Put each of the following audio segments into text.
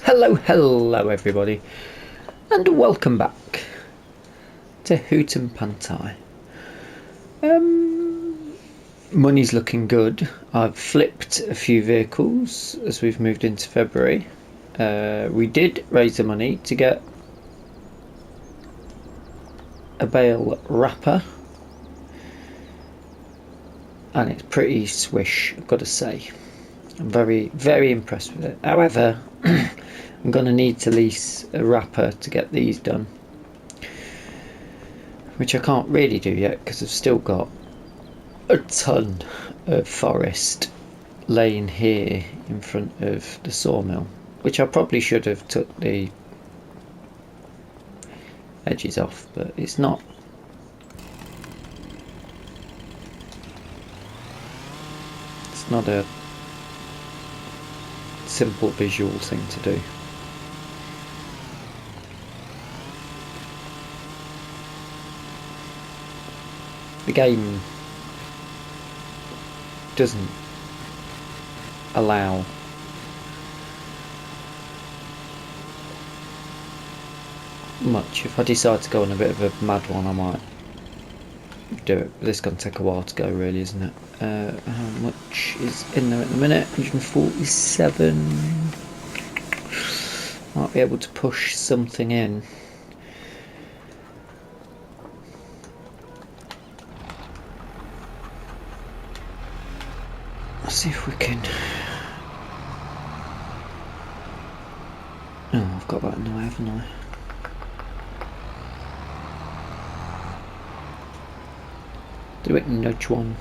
Hello everybody, and welcome back to Hutan Pantai. Money's looking good. I've flipped a few vehicles as we've moved into February. We did raise the money to get a bale wrapper, and it's pretty swish, I've got to say. I'm very impressed with it. However, I'm going to need to lease a wrapper to get these done, which I can't really do yet because I've still got a ton of forest laying here in front of the sawmill, which I probably should have took the edges off, but it's not a simple visual thing to do. The game doesn't allow much. If I decide to go on a bit of a mad one, I might do it. This is going to take a while to go, really, isn't it? How much is in there at the minute? 147. Might be able to push something in. Let's see if we can. Oh, I've got that in the way, haven't I? Do it, nudge one.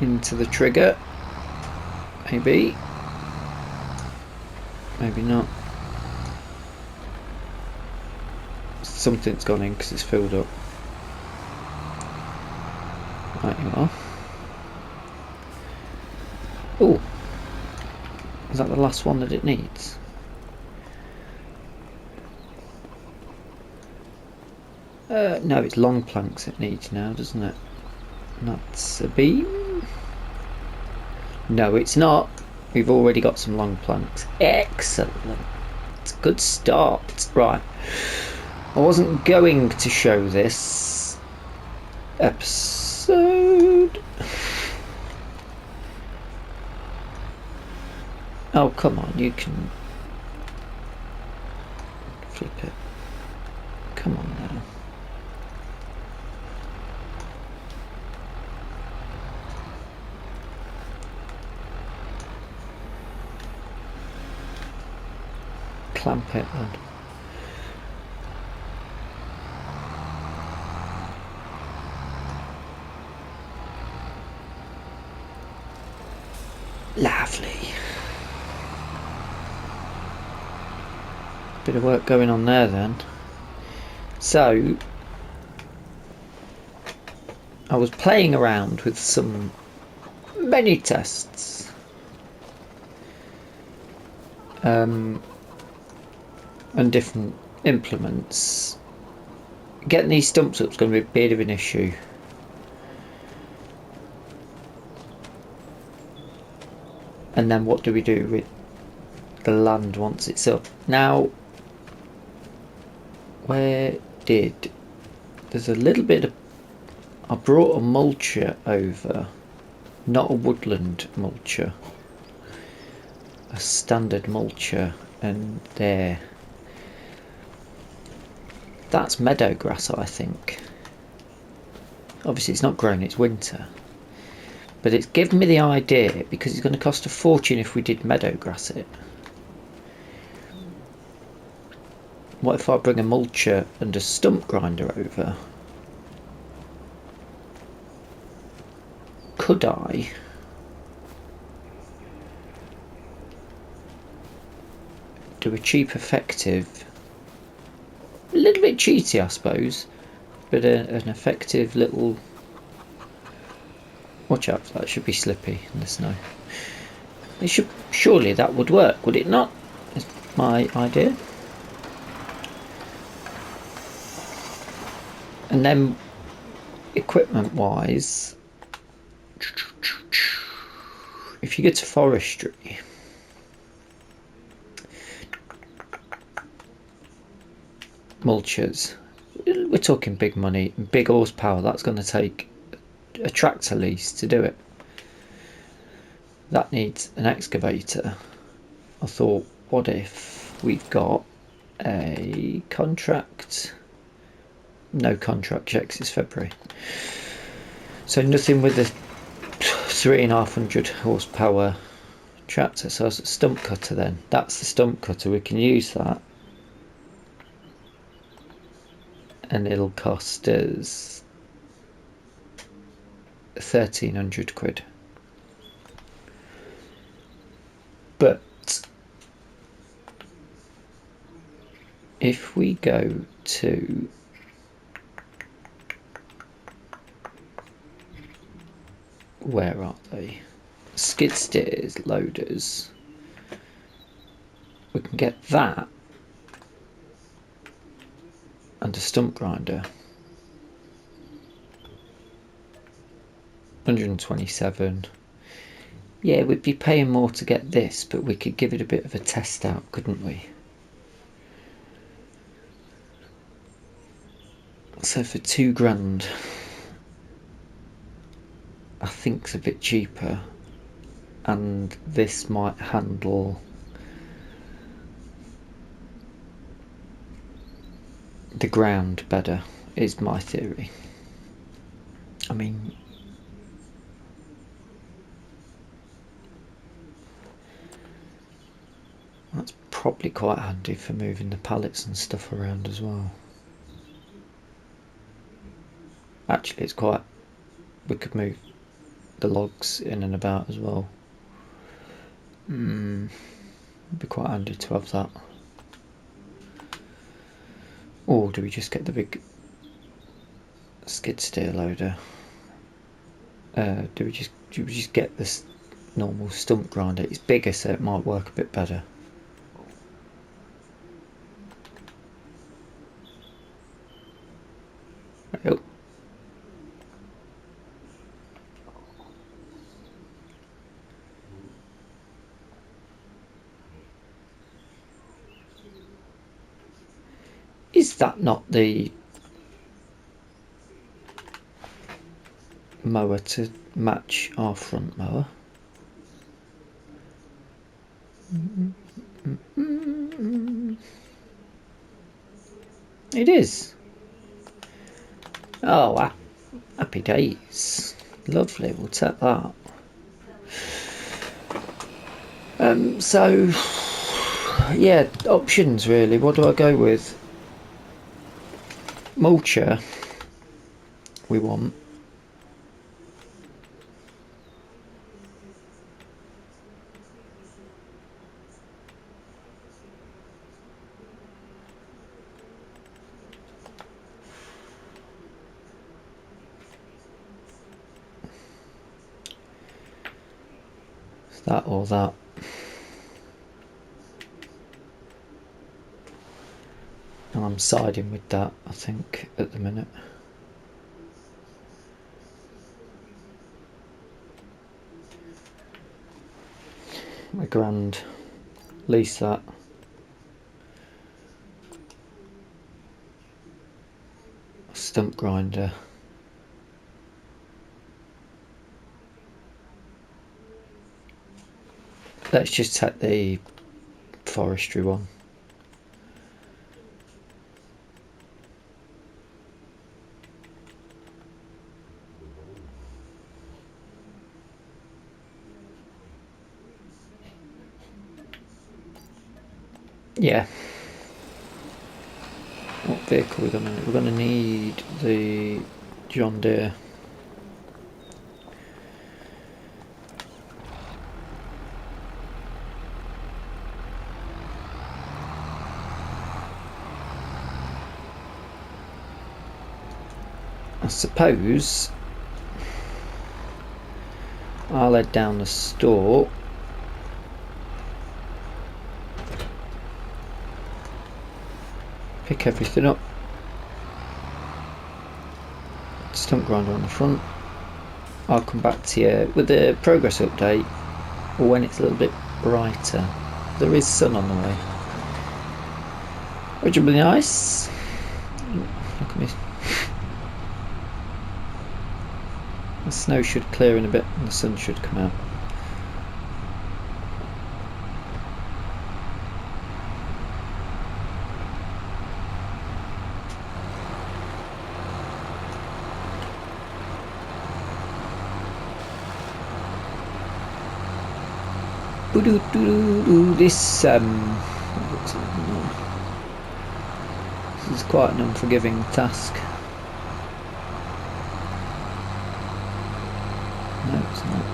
Into the trigger. Maybe. Maybe not. Something's gone in because it's filled up. Right, you are. Oh, is that the last one that it needs? No, it's long planks it needs now, doesn't it? That's a beam? No, it's not. We've already got some long planks. Excellent. It's a good start. Right. I wasn't going to show this episode. Oh, come on, you can flip it. Come on now. Clamp it then. Lovely. Bit of work going on there then. So I was playing around with some mini tests, and different implements. Getting these stumps up is going to be a bit of an issue. And then what do we do with the land once it's up? Now, there's a little bit of, I brought a mulcher over, not a woodland mulcher, a standard mulcher, and that's meadow grass, I think. Obviously it's not grown, it's winter, but it's given me the idea, because it's going to cost a fortune if we did meadow grass it. What if I bring a mulcher and a stump grinder over? Could I do a cheap, effective, a little bit cheaty I suppose, but an effective little, watch out, that should be slippy in the snow. It should, surely that would work, would it not? Is my idea. And then equipment wise, if you go to forestry, mulchers, we're talking big money, big horsepower. That's going to take a tractor lease to do it. That needs an excavator. I thought, what if we've got a contract? No contract checks, it's February. So nothing with the 3,500 horsepower tractor. So it's a stump cutter then. That's the stump cutter. We can use that. And it'll cost us 1,300 quid. But if we go to where are they? Skid steers, loaders. We can get that and a stump grinder. 127. Yeah, we'd be paying more to get this, but we could give it a bit of a test out, couldn't we? So for £2,000, I think it's a bit cheaper, and this might handle the ground better, is my theory. I mean, that's probably quite handy for moving the pallets and stuff around as well. Actually, it's quite, we could move the logs in and about as well. It'd be quite handy to have that. Or do we just get the big skid steer loader? Do we just get this normal stump grinder? It's bigger, so it might work a bit better. Oh. Is that not the mower to match our front mower? It is. Oh, happy days. Lovely, we'll take that. So, yeah, options really. What do I go with? Mulcher, we want. That or that. And I'm siding with that, I think, at the minute. £1,000, lease that. Stump grinder. Let's just take the forestry one. Yeah. What vehicle we're gonna need? We're gonna need the John Deere. I suppose I'll head down the store. Pick everything up. stump grinder on the front. I'll come back to you with the progress update when it's a little bit brighter. There is sun on the way, which will be nice. Look at me. The snow should clear in a bit and the sun should come out. This is quite an unforgiving task. No, it's not.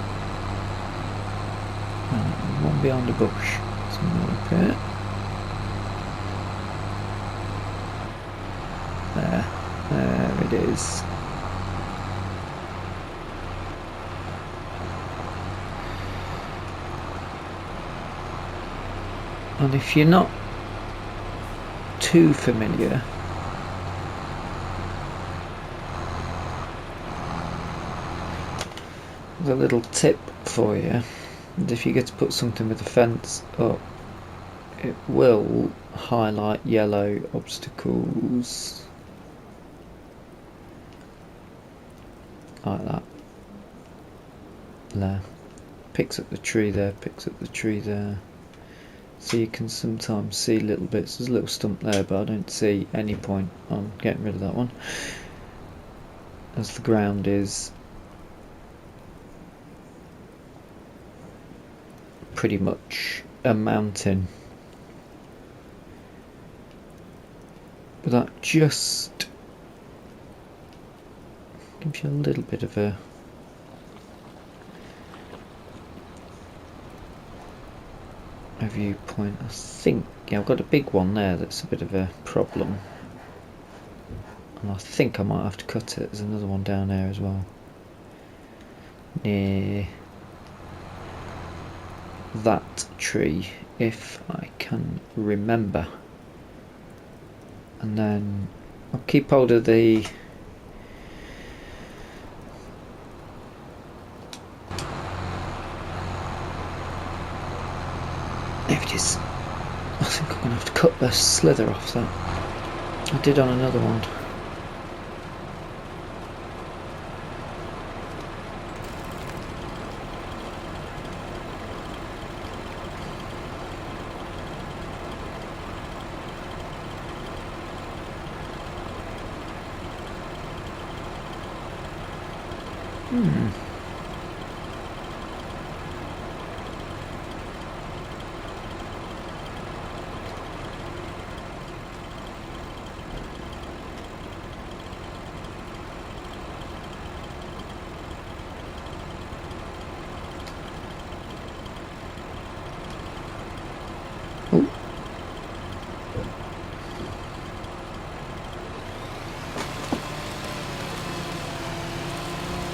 One behind a bush. Somewhere up here. There it is. And if you're not too familiar, there's a little tip for you. And if you get to put something with the fence up, it will highlight yellow obstacles like that. There. Picks up the tree there, picks up the tree there. So you can sometimes see little bits. There's a little stump there, but I don't see any point on getting rid of that one, as the ground is pretty much a mountain. But that just gives you a little bit of a viewpoint. I think, yeah, I've got a big one there that's a bit of a problem, and I think I might have to cut it. There's another one down there as well, near that tree, if I can remember. And then I'll keep hold of the there it is. I think I'm going to have to cut the slither off that. I did on another one.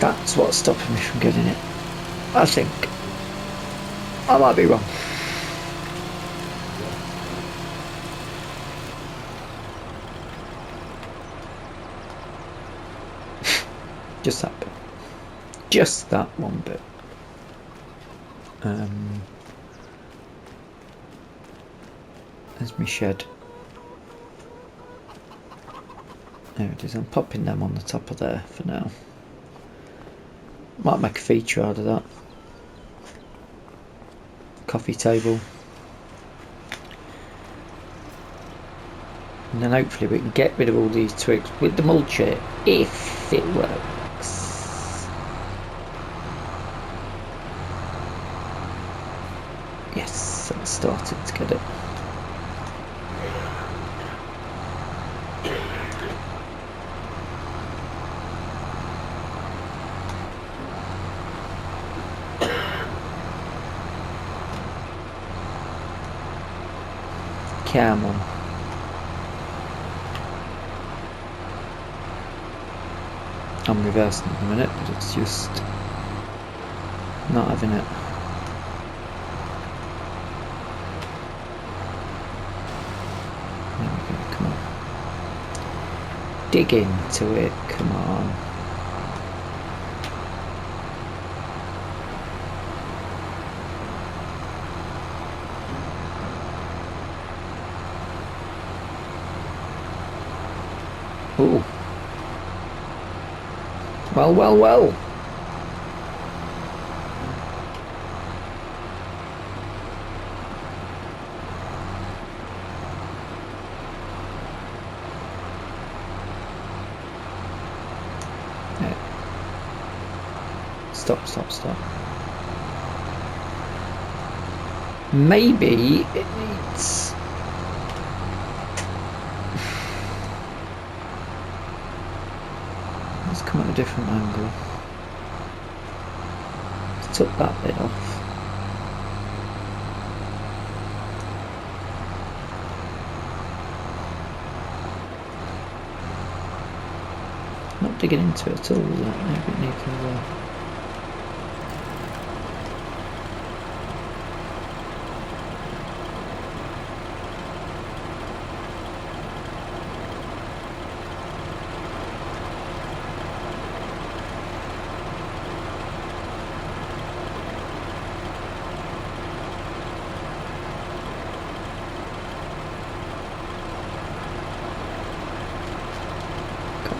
That's what's stopping me from getting it. I think. I might be wrong. Just that bit. Just that one bit. There's my shed. There it is. I'm popping them on the top of there for now. Might make a feature out of that. Coffee table. And then hopefully we can get rid of all these twigs with the mulcher, if it works. Yes, I'm starting to get it. Camel. I'm reversing at the minute, but it's just not having it. There we go, come on. Dig into it, come on. Ooh. Well, well, well. Stop, stop, stop. Maybe it needs... Let's come at a different angle. Let's took that bit off. Not digging into it at all, is it? Maybe it needs more.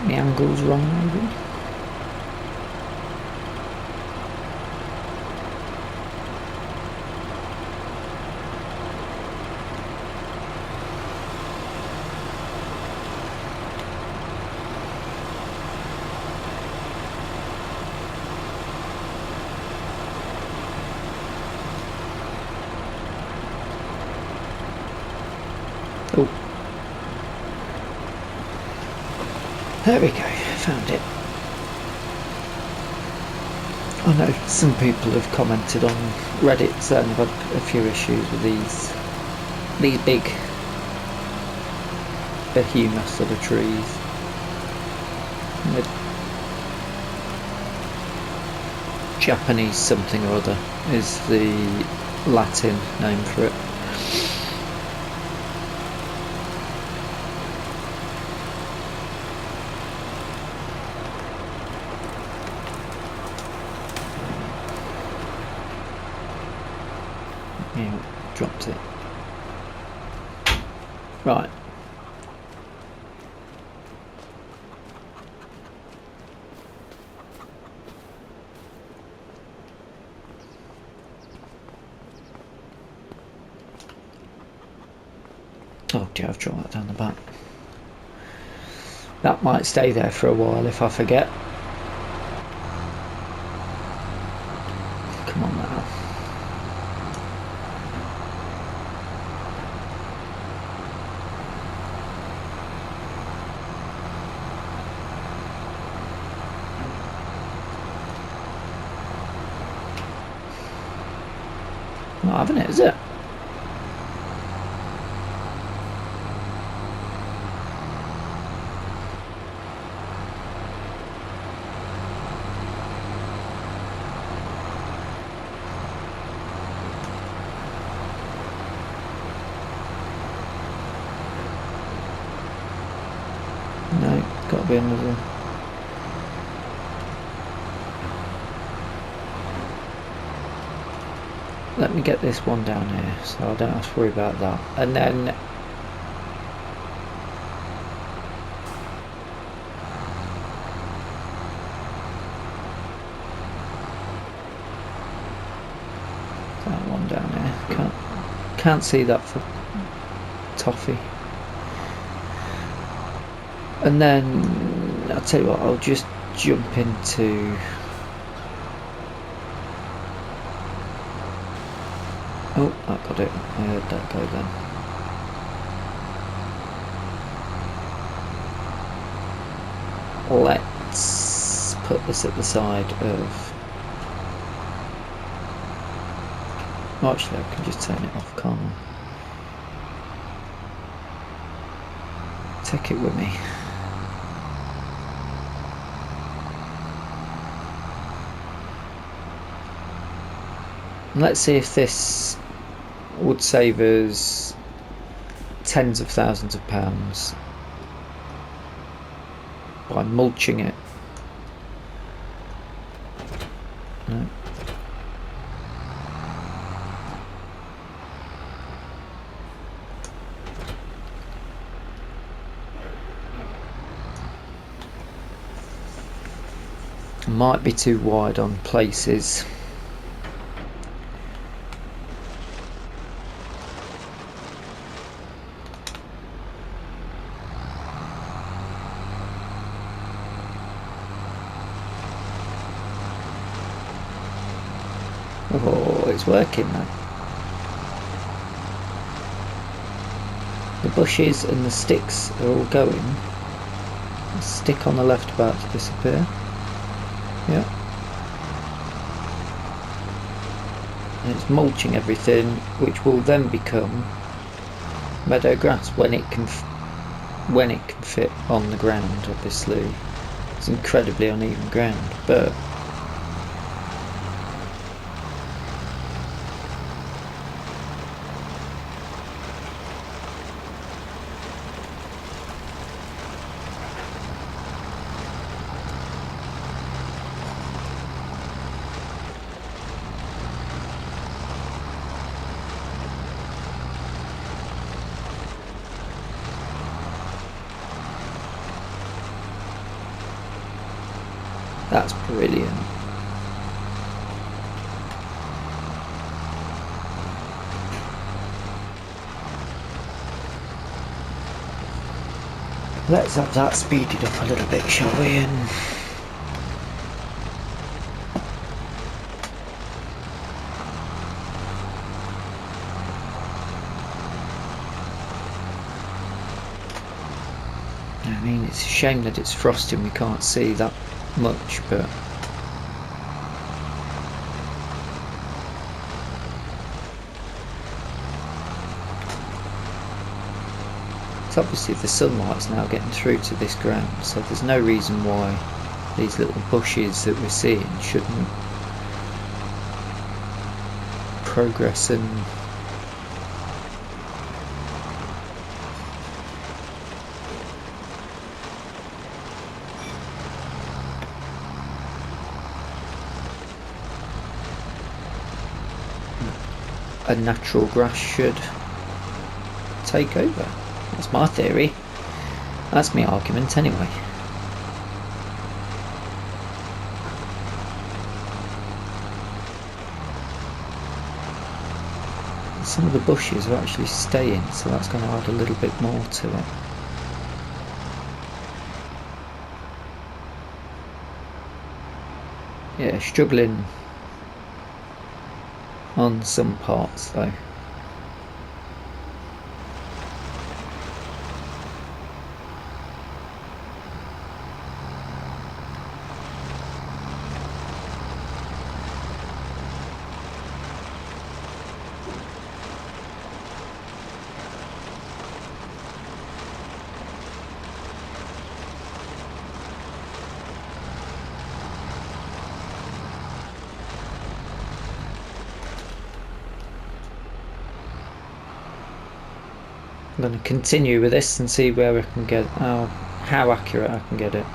The angle's wrong, maybe. Oh. There we go, found it. I know some people have commented on Reddit saying they've had a few issues with these big behemoths of the trees. Japanese something or other is the Latin name for it. Yeah, dropped it. Right. Oh dear, I've drawn that down the back. That might stay there for a while if I forget. Come on now. Not having it, is it? No, got to be another. Let me get this one down here so I don't have to worry about that. And then that one down here. Can't see that for toffee. And then I'll tell you what, I'll just jump into oh, I got it. I heard that go then. Let's put this at the side of... Oh, actually, I can just turn it off, can't I? Take it with me. And let's see if this would save us tens of thousands of pounds by mulching it. No. Might be too wide on places. Oh, it's working now. The bushes and the sticks are all going. The stick on the left about to disappear. Yeah. And it's mulching everything, which will then become meadow grass when it can fit on the ground. Obviously, it's incredibly uneven ground, but that's brilliant. Let's have that speeded up a little bit, shall we? And I mean, it's a shame that it's frosting, we can't see that much, but it's obviously the sunlight's now getting through to this ground, so there's no reason why these little bushes that we're seeing shouldn't progress and a natural grass should take over. That's my theory. That's my argument anyway. Some of the bushes are actually staying, so that's going to add a little bit more to it. Yeah, struggling on some parts though. I'm going to continue with this and see where I can get, how accurate I can get it.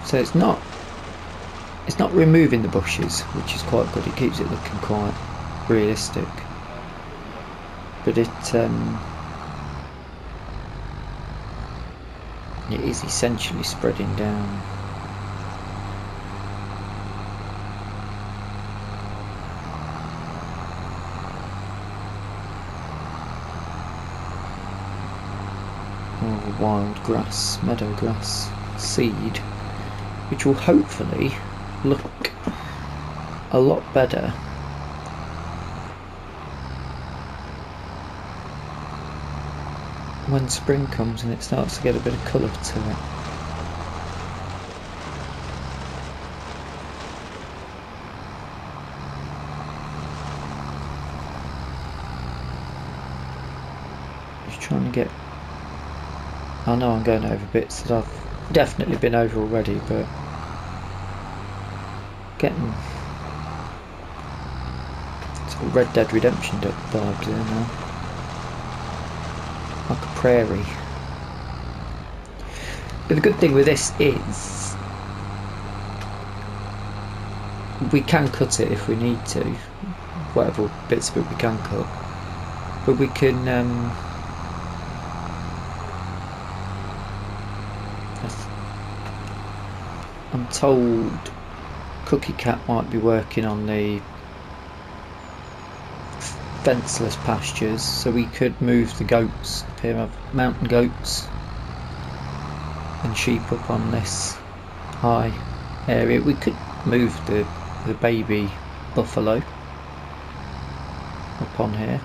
So it's not removing the bushes, which is quite good. It keeps it looking quite realistic, but it is essentially spreading down. Wild grass, meadow grass seed, which will hopefully look a lot better when spring comes and it starts to get a bit of colour to it. Just trying to get, I know I'm going over bits that I've definitely been over already, but getting sort of Red Dead Redemption vibes here now, like a prairie. But the good thing with this is we can cut it if we need to, whatever bits of it we can cut, but we can I'm told Cookie Cat might be working on the fenceless pastures, so we could move the goats up here, have mountain goats and sheep up on this high area. We could move the baby buffalo up on here.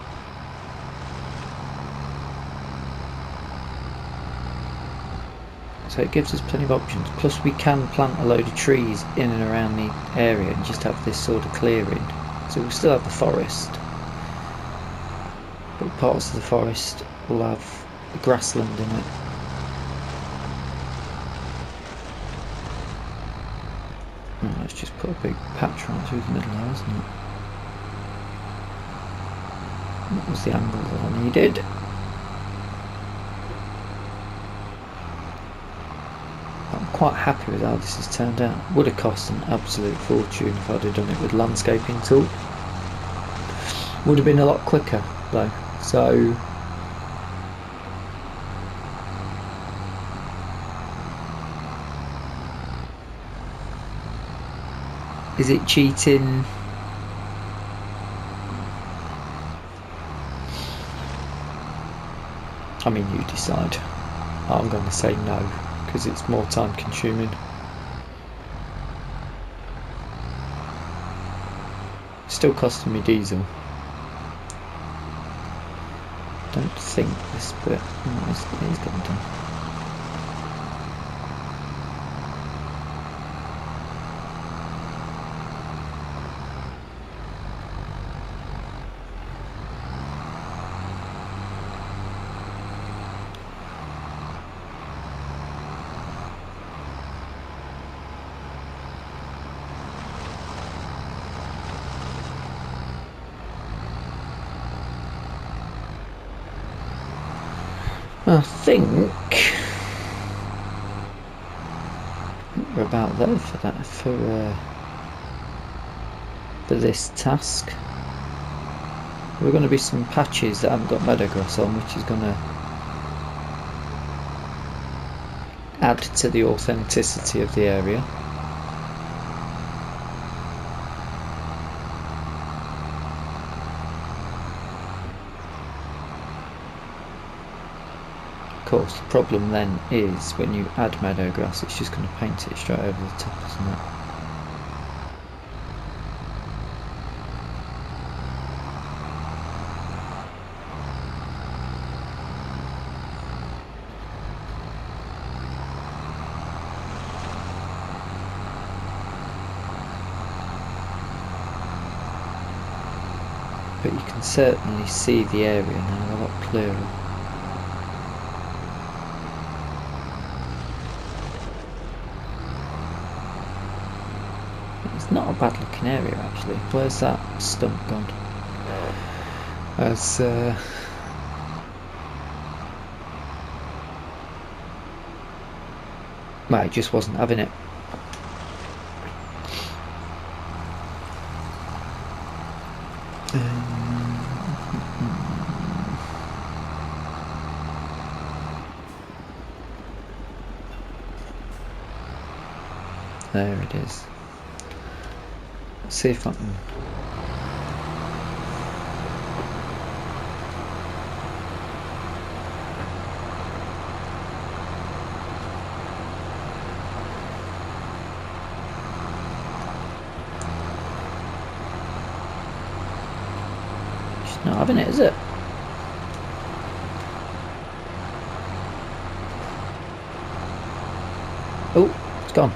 So it gives us plenty of options, plus we can plant a load of trees in and around the area and just have this sort of clearing. So we'll still have the forest, but parts of the forest will have the grassland in it. Oh, let's just put a big patch right through the middle there, isn't it? That was the angle that I needed. Quite happy with how this has turned out. Would have cost an absolute fortune if I'd have done it with landscaping tool. Would have been a lot quicker though. So is it cheating? I mean, you decide. I'm going to say no, because it's more time consuming. Still costing me diesel. Don't think this bit is getting done. I think we're about there for that, for this task. There are going to be some patches that haven't got meadowgrass on, which is going to add to the authenticity of the area. Of course, the problem then is when you add meadowgrass, it's just going to paint it straight over the top, isn't it? But you can certainly see the area now a lot clearer. It's not a bad looking area actually. Where's that stump gone? As well, it just wasn't having it. There it is. Let's see if I can. She's not having it, is it? Oh, it's gone.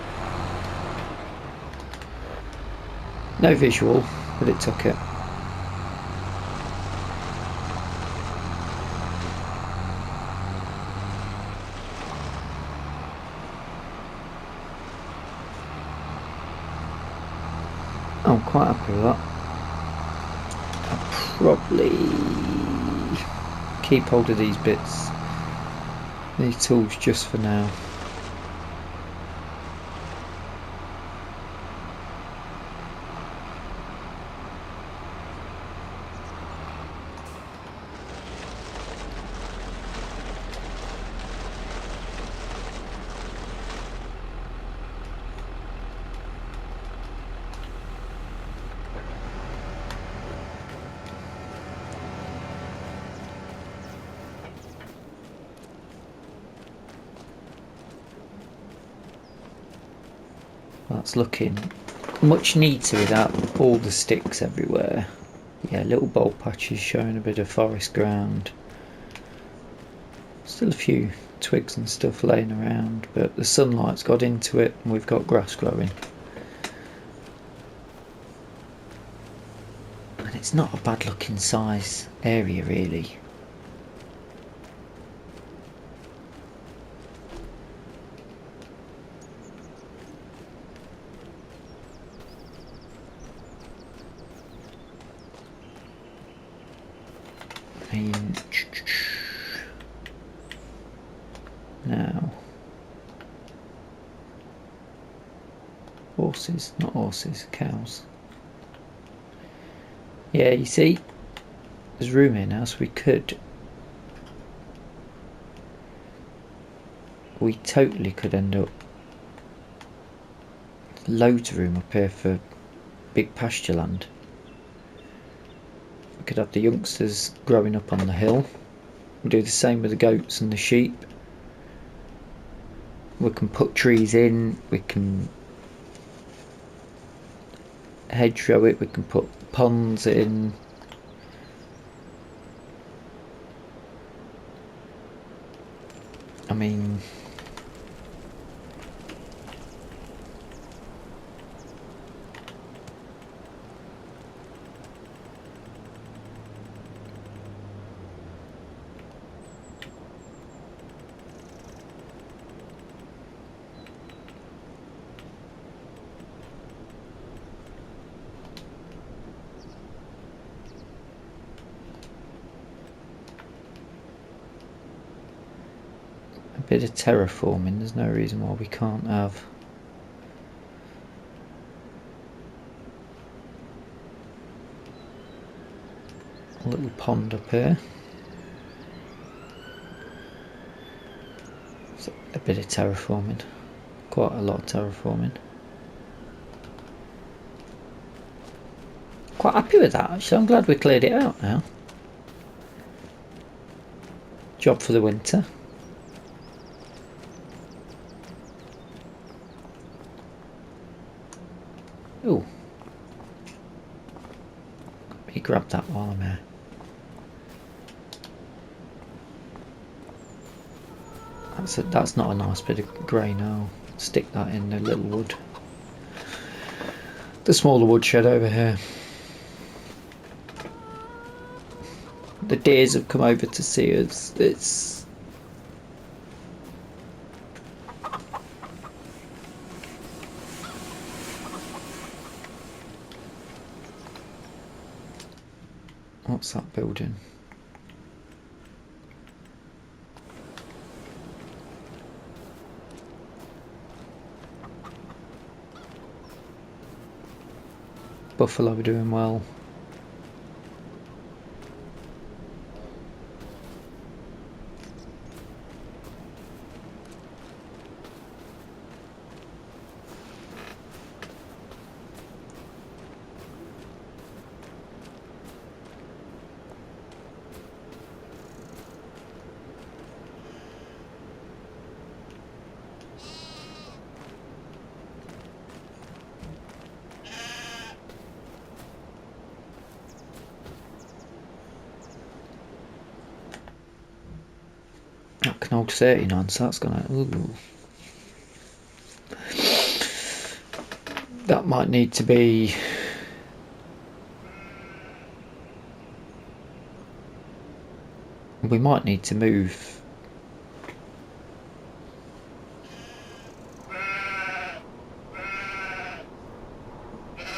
No visual, but it took it. I'm quite happy with that. I'll probably keep hold of these bits, these tools, just for now. That's looking much neater without all the sticks everywhere. Yeah, little bulb patches showing a bit of forest ground. Still a few twigs and stuff laying around, but the sunlight's got into it and we've got grass growing. And it's not a bad looking size area really. Now, horses, not horses, cows. Yeah, you see, there's room here now, so we totally could end up loads of room up here for big pasture land. We could have the youngsters growing up on the hill. We'll do the same with the goats and the sheep. We can put trees in, we can hedgerow it, we can put ponds in. I mean, bit of terraforming, there's no reason why we can't have a little pond up here. So a bit of terraforming, quite a lot of terraforming. Quite happy with that actually, I'm glad we cleared it out now. Job for the winter. Oh, let me grab that while I'm here. That's not a nice bit of grain. I'll stick that in the little wood, the smaller woodshed over here. The deers have come over to see us. What's that building? Buffalo are doing well. Oh, 39, so that's gonna... Ooh. That might need to be... We might need to move...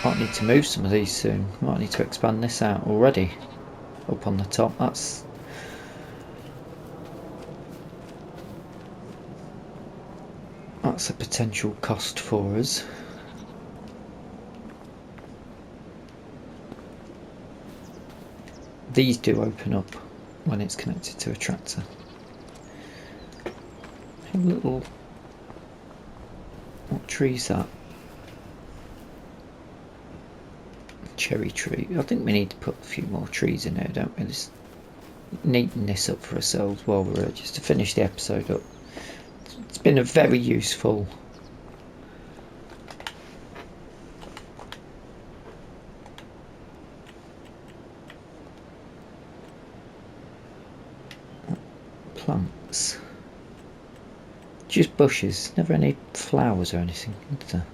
Might need to move some of these soon. Might need to expand this out already. Up on the top, that's a potential cost for us. These do open up when it's connected to a tractor. A little... What tree's that? Cherry tree. I think we need to put a few more trees in there, don't we? Just neaten this up for ourselves while we're at, just to finish the episode up. It's been a very useful plants. Just bushes, never any flowers or anything, is there?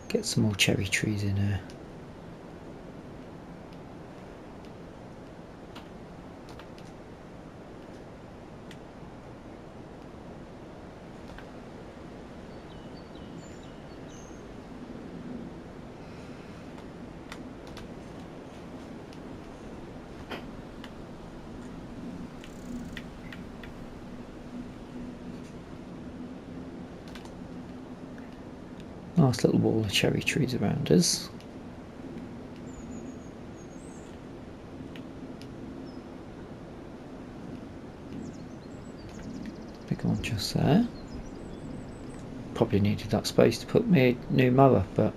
Get some more cherry trees in here. Nice little wall of cherry trees around us. Big one just there. Probably needed that space to put my new mower, but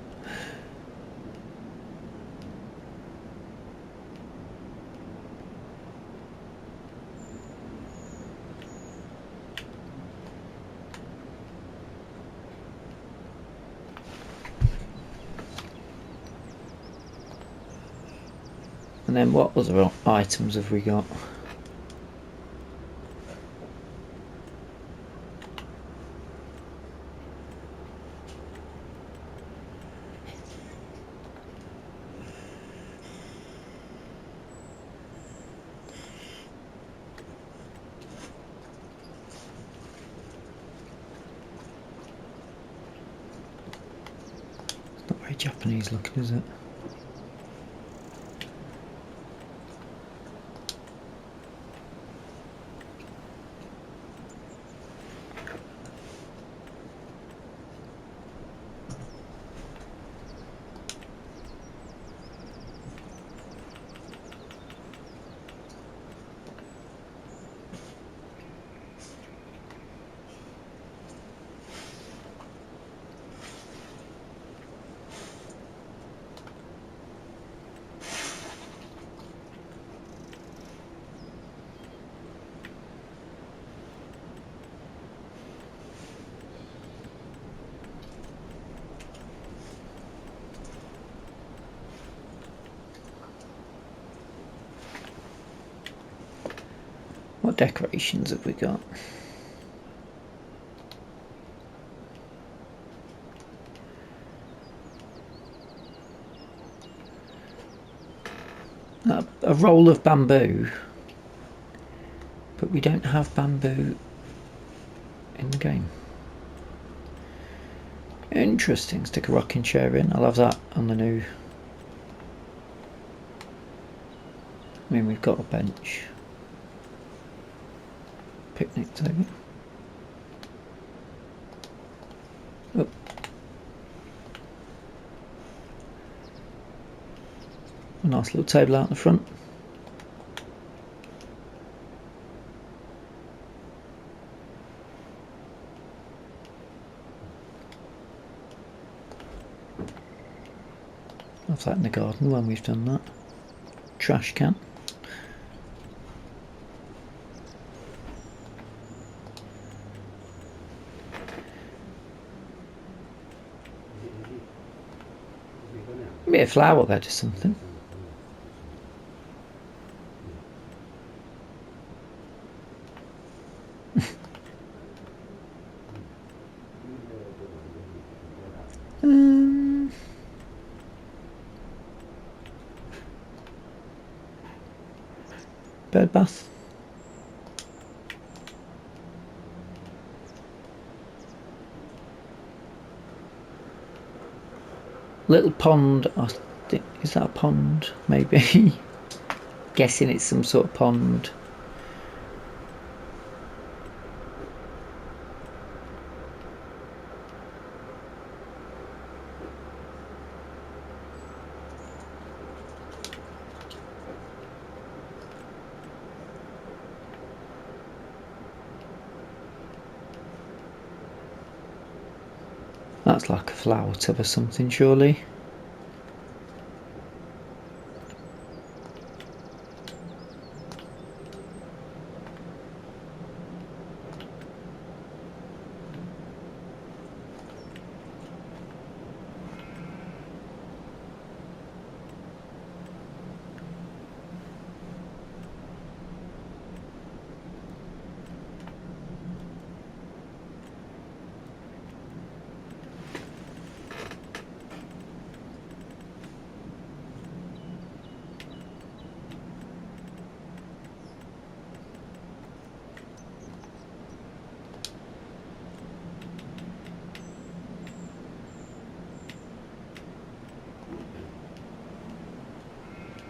and then what other items have we got? It's not very Japanese looking, is it? What decorations have we got? A roll of bamboo, but we don't have bamboo in the game. Interesting, stick a rocking chair in. I'll have that on the new. I mean, we've got a bench. Picnic table. Oh. A nice little table out in the front. Have that in the garden when we've done that. Trash can. Maybe a flower bed or something. Bird bath. Little pond, I think, is that a pond? Maybe. Guessing it's some sort of pond. That's like a flower tub or something, surely.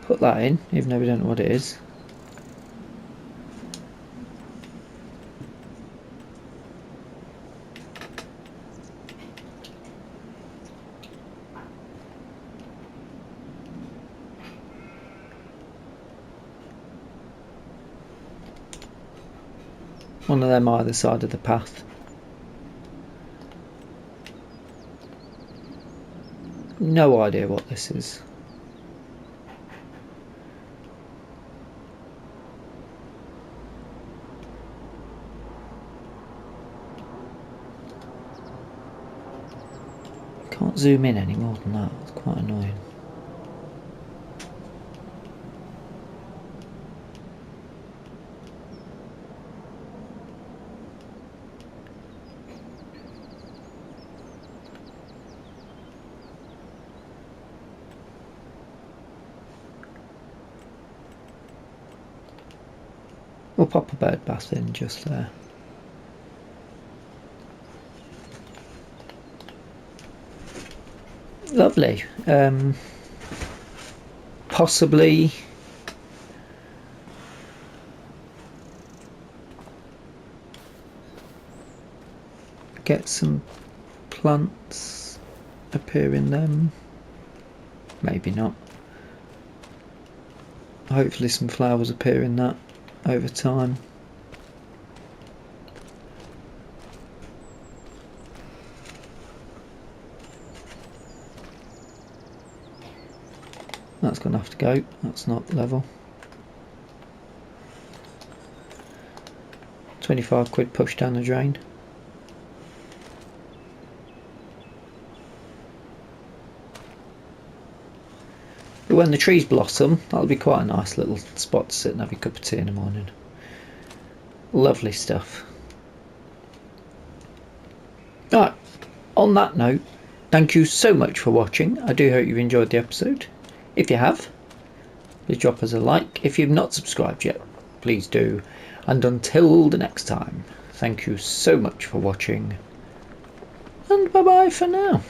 Put that in, even though we don't know what it is. One of them either side of the path. No idea what this is. Can't zoom in any more than that, it's quite annoying. We'll pop a bird bath in just there. Lovely. Possibly get some plants appear in them. Maybe not. Hopefully some flowers appear in that over time. That's going to have to go, that's not level. 25 quid pushed down the drain. But when the trees blossom, that'll be quite a nice little spot to sit and have your cup of tea in the morning. Lovely stuff. Right, on that note, thank you so much for watching. I do hope you've enjoyed the episode. If you have, please drop us a like. If you've not subscribed yet, please do. And until the next time, thank you so much for watching. and bye bye for now.